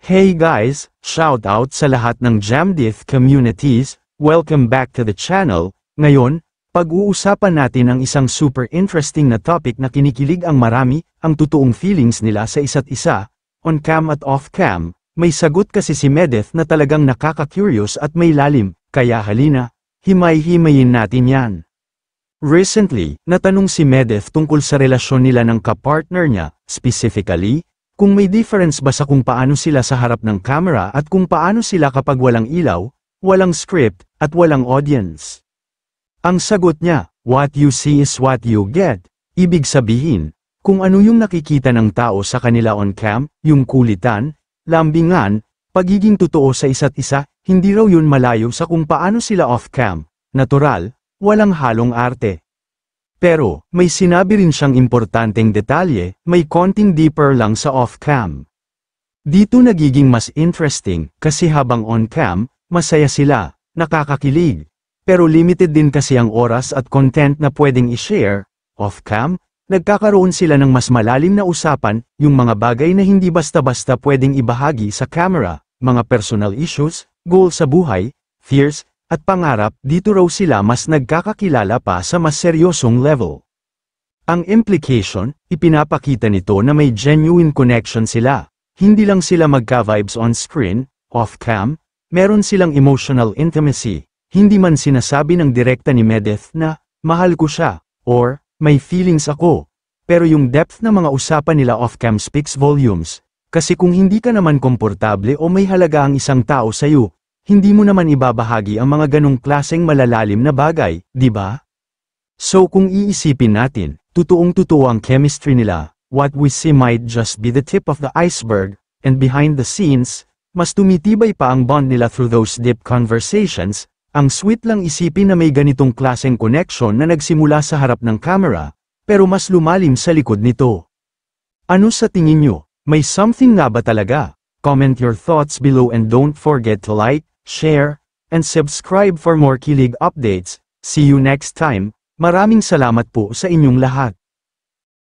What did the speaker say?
Hey guys, shout out sa lahat ng Jamdith communities, welcome back to the channel. Ngayon, pag-uusapan natin ang isang super interesting na topic na kinikilig ang marami, ang totoong feelings nila sa isa't isa, on cam at off cam. May sagot kasi si Medeth na talagang nakaka-curious at may lalim, kaya halina, himay-himayin natin yan. Recently, natanong si Medeth tungkol sa relasyon nila ng kapartner niya, specifically, kung may difference ba sa kung paano sila sa harap ng camera at kung paano sila kapag walang ilaw, walang script, at walang audience. Ang sagot niya, what you see is what you get. Ibig sabihin, kung ano yung nakikita ng tao sa kanila on cam, yung kulitan, lambingan, pagiging totoo sa isa't isa, hindi raw yun malayo sa kung paano sila off cam, natural, walang halong arte. Pero, may sinabi rin siyang importanteng detalye, may konting deeper lang sa off-cam. Dito nagiging mas interesting, kasi habang on-cam, masaya sila, nakakakilig. Pero limited din kasi ang oras at content na pwedeng i-share. Off-cam, nagkakaroon sila ng mas malalim na usapan, yung mga bagay na hindi basta-basta pwedeng ibahagi sa camera, mga personal issues, goal sa buhay, fears, at pangarap. Dito raw sila mas nagkakakilala pa sa mas seryosong level. Ang implication, ipinapakita nito na may genuine connection sila. Hindi lang sila magka-vibes on screen, off-cam, meron silang emotional intimacy. Hindi man sinasabi ng direkta ni Medeth na, mahal ko siya, or, may feelings ako. Pero yung depth na mga usapan nila off-cam speaks volumes. Kasi kung hindi ka naman komportable o may halaga ang isang tao sa'yo, hindi mo naman ibabahagi ang mga ganong klaseng malalalim na bagay, di ba? So kung iisipin natin, totoong-totoo ang chemistry nila, what we see might just be the tip of the iceberg, and behind the scenes, mas tumitibay pa ang bond nila through those deep conversations. Ang sweet lang isipin na may ganitong klaseng connection na nagsimula sa harap ng camera, pero mas lumalim sa likod nito. Ano sa tingin nyo? May something nga ba talaga? Comment your thoughts below and don't forget to like, share, and subscribe for more kilig updates. See you next time. Maraming salamat po sa inyong lahat.